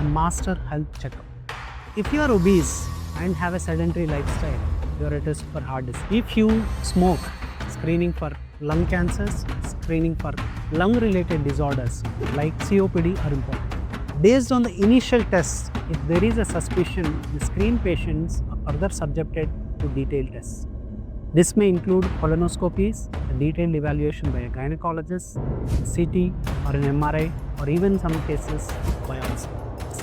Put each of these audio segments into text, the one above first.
the Master Health Checkup. If you are obese and have a sedentary lifestyle, you are at risk for heart disease. If you smoke, screening for lung cancers, screening for lung-related disorders like COPD are important. Based on the initial tests, if there is a suspicion, the screened patients are further subjected to detailed tests. This may include colonoscopies, a detailed evaluation by a gynecologist, a CT or an MRI, or even in some cases biopsy.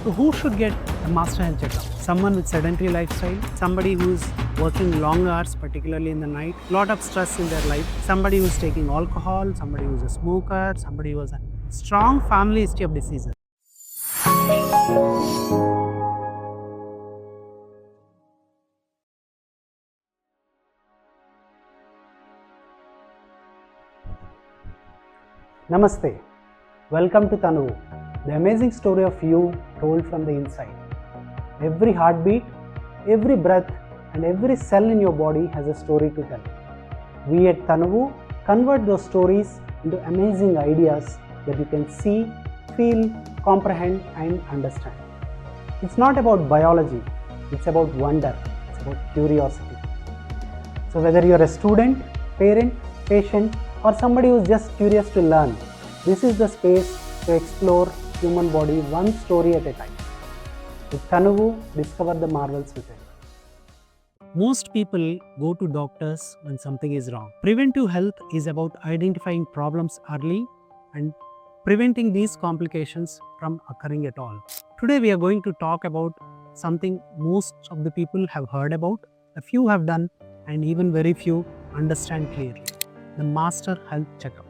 So who should get a Master Health Checkup? Someone with sedentary lifestyle, somebody who's working long hours, particularly in the night, lot of stress in their life, somebody who's taking alcohol, somebody who's a smoker, somebody who has a strong family history of diseases. Namaste. Welcome to Tanuvu, the amazing story of you told from the inside. Every heartbeat, every breath, and every cell in your body has a story to tell. We at Tanuvu convert those stories into amazing ideas that you can see, feel, comprehend, and understand. It's not about biology, it's about wonder, it's about curiosity. So whether you're a student, parent, patient, or somebody who's just curious to learn, this is the space to explore human body one story at a time. With Tanuvu, discover the marvels within. Most people go to doctors when something is wrong. Preventive health is about identifying problems early and preventing these complications from occurring at all. Today we are going to talk about something most of the people have heard about, a few have done, and even very few understand clearly. The Master Health Checkup.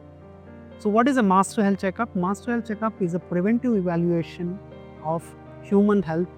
So what is a Master Health Checkup? Master Health Checkup is a preventive evaluation of human health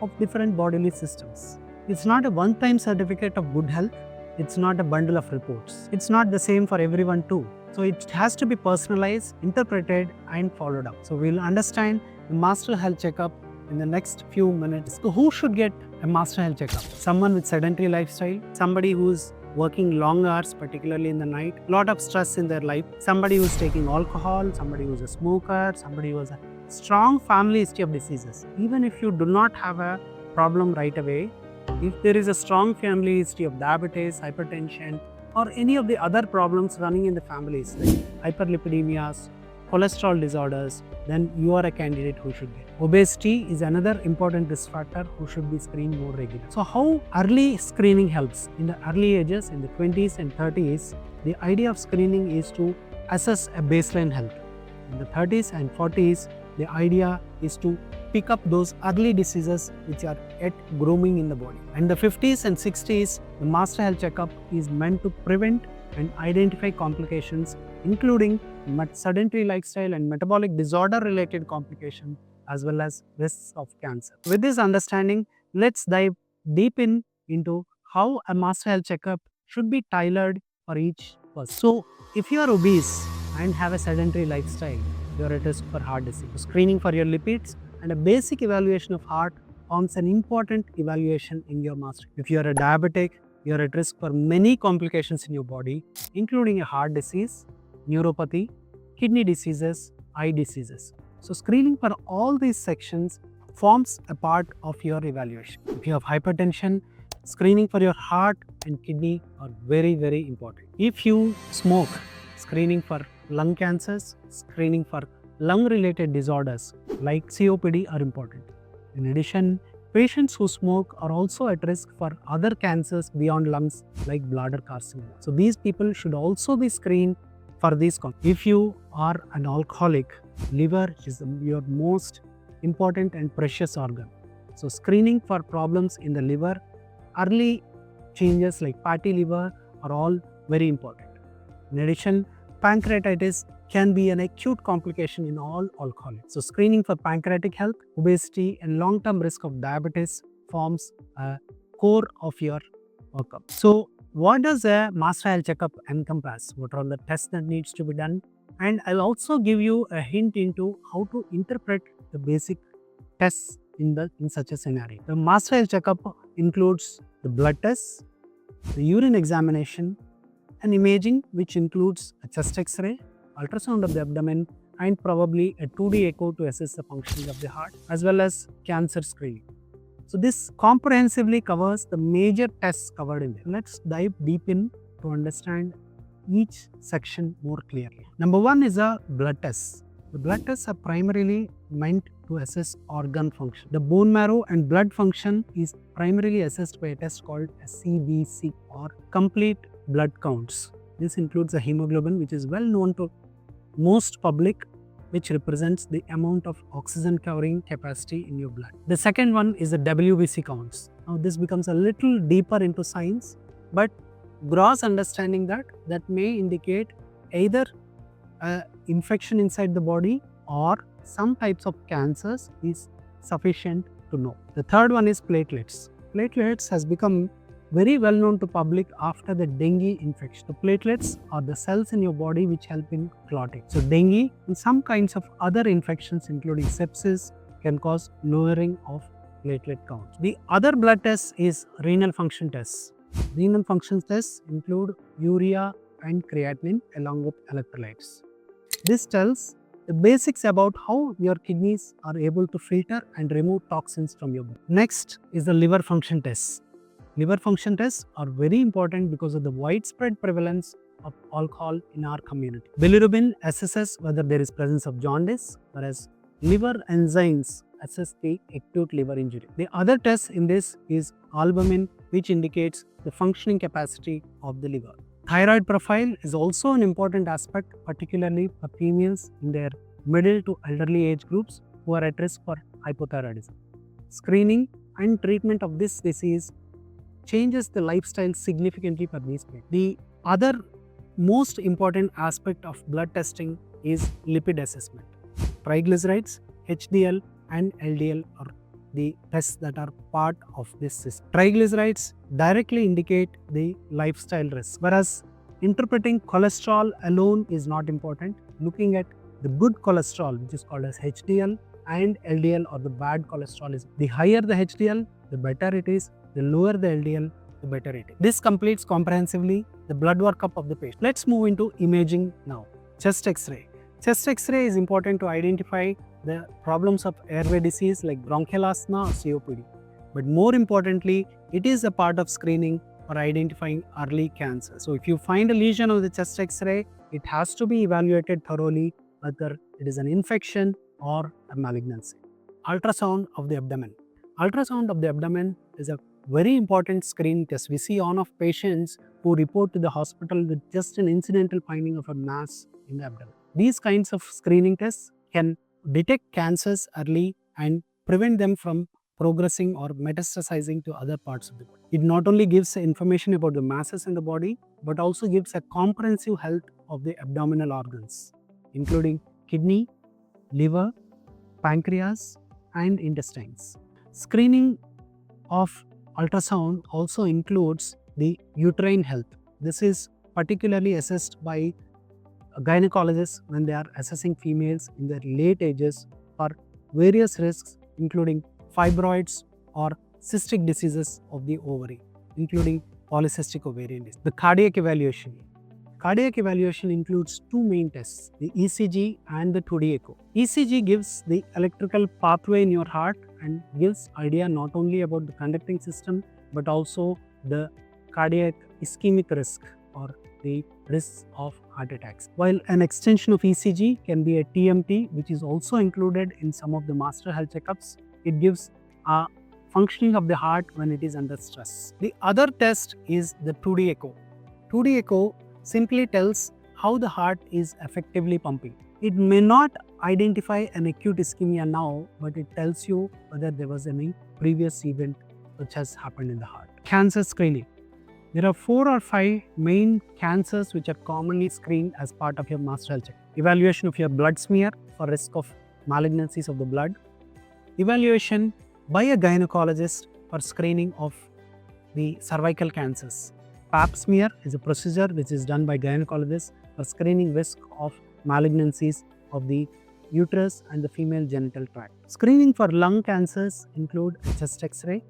of different bodily systems. It's not a one-time certificate of good health. It's not a bundle of reports. It's not the same for everyone too. So it has to be personalized, interpreted, and followed up. So we'll understand the Master Health Checkup in the next few minutes. So who should get a Master Health Checkup? Someone with sedentary lifestyle, somebody who's working long hours, particularly in the night, lot of stress in their life, somebody who's taking alcohol, somebody who's a smoker, somebody who has a strong family history of diseases. Even if you do not have a problem right away, if there is a strong family history of diabetes, hypertension, or any of the other problems running in the families like hyperlipidemias, cholesterol disorders, then you are a candidate who should get. Obesity is another important risk factor who should be screened more regularly. So how early screening helps? In the early ages, in the 20s and 30s, the idea of screening is to assess a baseline health. In the 30s and 40s, the idea is to pick up those early diseases which are yet grooming in the body. In the 50s and 60s, the Master Health Checkup is meant to prevent and identify complications, including sedentary lifestyle and metabolic disorder related complications, as well as risks of cancer. With this understanding, let's dive deep into how a Master Health Checkup should be tailored for each person. So if you are obese and have a sedentary lifestyle, you are at risk for heart disease. Screening for your lipids and a basic evaluation of heart forms an important evaluation in your master. If you are a diabetic, you are at risk for many complications in your body, including a heart disease, neuropathy, kidney diseases, eye diseases. So screening for all these sections forms a part of your evaluation. If you have hypertension, screening for your heart and kidney are very, very important. If you smoke, screening for lung cancers, screening for lung-related disorders like COPD are important. In addition, patients who smoke are also at risk for other cancers beyond lungs like bladder carcinoma. So these people should also be screened for these conditions. If you are an alcoholic, liver is your most important and precious organ. So screening for problems in the liver, early changes like fatty liver are all very important. In addition, pancreatitis can be an acute complication in all alcoholics. So screening for pancreatic health, obesity, and long-term risk of diabetes forms a core of your workup. So what does a Master Health Checkup encompass? What are the tests that needs to be done? And I'll also give you a hint into how to interpret the basic tests in such a scenario. The Master Health Checkup includes the blood tests, the urine examination, and imaging, which includes a chest X-ray, ultrasound of the abdomen, and probably a 2D echo to assess the functioning of the heart, as well as cancer screening. So this comprehensively covers the major tests covered in there. Let's dive deep in to understand each section more clearly. Number one is a blood test. The blood tests are primarily meant to assess organ function. The bone marrow and blood function is primarily assessed by a test called a CBC, or complete blood counts. This includes a hemoglobin, which is well known to most public, which represents the amount of oxygen carrying capacity in your blood. The second one is the WBC counts. Now this becomes a little deeper into science, but gross understanding that may indicate either infection inside the body or some types of cancers is sufficient to know. The third one is platelets. Platelets has become very well known to public after the dengue infection. The platelets are the cells in your body which help in clotting. So dengue and some kinds of other infections including sepsis can cause lowering of platelet counts. The other blood test is renal function tests. Renal function tests include urea and creatinine along with electrolytes. This tells the basics about how your kidneys are able to filter and remove toxins from your body. Next is the liver function tests. Liver function tests are very important because of the widespread prevalence of alcohol in our community. Bilirubin assesses whether there is presence of jaundice, whereas liver enzymes assess the acute liver injury. The other test in this is albumin, which indicates the functioning capacity of the liver. Thyroid profile is also an important aspect, particularly for females in their middle to elderly age groups who are at risk for hypothyroidism. Screening and treatment of this disease changes the lifestyle significantly for these people. The other most important aspect of blood testing is lipid assessment. Triglycerides, HDL and LDL are the tests that are part of this system. Triglycerides directly indicate the lifestyle risk, whereas interpreting cholesterol alone is not important. Looking at the good cholesterol, which is called as HDL, and LDL, or the bad cholesterol, is the higher the HDL, the better it is, the lower the LDL, the better it is. This completes comprehensively the blood workup of the patient. Let's move into imaging now. Chest X-ray. Chest X-ray is important to identify the problems of airway disease like bronchial asthma or COPD. But more importantly, it is a part of screening for identifying early cancer. So if you find a lesion on the chest X-ray, it has to be evaluated thoroughly whether it is an infection or a malignancy. Ultrasound of the abdomen. Ultrasound of the abdomen is a very important screening test. We see on of patients who report to the hospital with just an incidental finding of a mass in the abdomen. These kinds of screening tests can detect cancers early and prevent them from progressing or metastasizing to other parts of the body. It not only gives information about the masses in the body, but also gives a comprehensive health of the abdominal organs, including kidney, liver, pancreas, and intestines. Screening of ultrasound also includes the uterine health. This is particularly assessed by gynecologists when they are assessing females in their late ages for various risks, including fibroids or cystic diseases of the ovary, including polycystic ovarian disease. The cardiac evaluation. Cardiac evaluation includes two main tests, the ECG and the 2D echo. ECG gives the electrical pathway in your heart and gives idea not only about the conducting system but also the cardiac ischemic risk or the risks of heart attacks. While an extension of ECG can be a TMT, which is also included in some of the Master Health Checkups, it gives a functioning of the heart when it is under stress. The other test is the 2D echo. 2D echo simply tells how the heart is effectively pumping. It may not identify an acute ischemia now, but it tells you whether there was any previous event which has happened in the heart. Cancer screening. There are 4 or 5 main cancers which are commonly screened as part of your Master Health Checkup. Evaluation of your blood smear for risk of malignancies of the blood. Evaluation by a gynecologist for screening of the cervical cancers. Pap smear is a procedure which is done by gynecologists for screening risk of malignancies of the uterus and the female genital tract. Screening for lung cancers include a chest X-ray.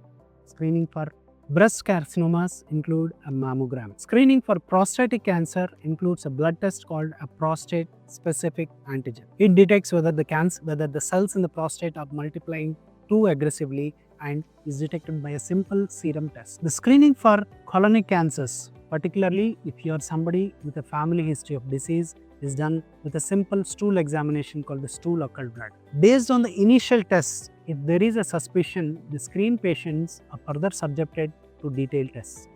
Screening for Breast carcinomas include a mammogram. Screening for prostatic cancer includes a blood test called a prostate-specific antigen. It detects whether the cells in the prostate are multiplying too aggressively and is detected by a simple serum test. The screening for colonic cancers, particularly if you are somebody with a family history of disease, is done with a simple stool examination called the stool occult blood. Based on the initial tests, if there is a suspicion, the screened patients are further subjected to detailed tests.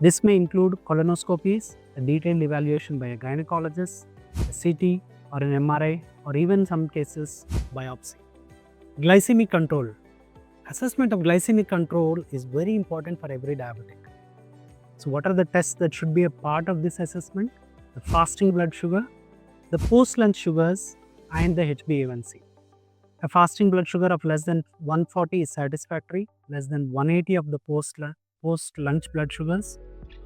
This may include colonoscopies, a detailed evaluation by a gynecologist, a CT or an MRI, or even some cases biopsy. Glycemic control. Assessment of glycemic control is very important for every diabetic. So what are the tests that should be a part of this assessment? The fasting blood sugar, the post-lunch sugars, and the HbA1c. A fasting blood sugar of less than 140 is satisfactory, less than 180 of the post-lunch blood sugars,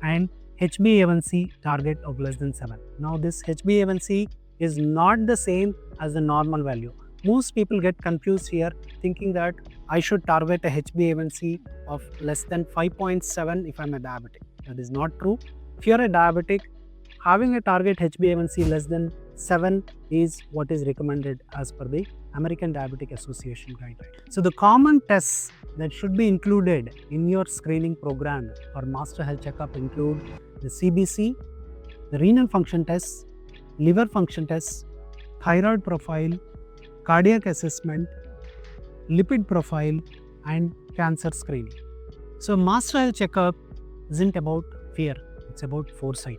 and HbA1c target of less than 7. Now this HbA1c is not the same as the normal value. Most people get confused here thinking that I should target a HbA1c of less than 5.7 if I'm a diabetic. That is not true. If you are a diabetic, having a target HbA1c less than 7 is what is recommended as per the American Diabetic Association guideline. So the common tests that should be included in your screening program for Master Health Checkup include the CBC, the renal function tests, liver function tests, thyroid profile, cardiac assessment, lipid profile, and cancer screening. So Master Health Checkup isn't about fear, it's about foresight.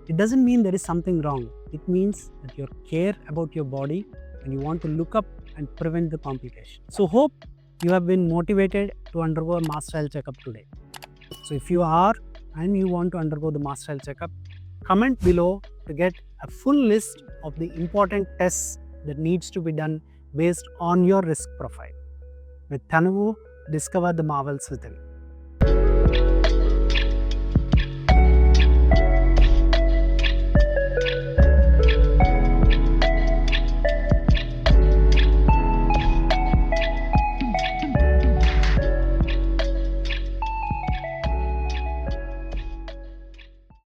It doesn't mean there is something wrong. It means that you care about your body and you want to look up and prevent the complication. So hope you have been motivated to undergo a Master Health Checkup today. So if you are and you want to undergo the Master Health Checkup, comment below to get a full list of the important tests that needs to be done based on your risk profile. With Thanuvu, discover the marvels within.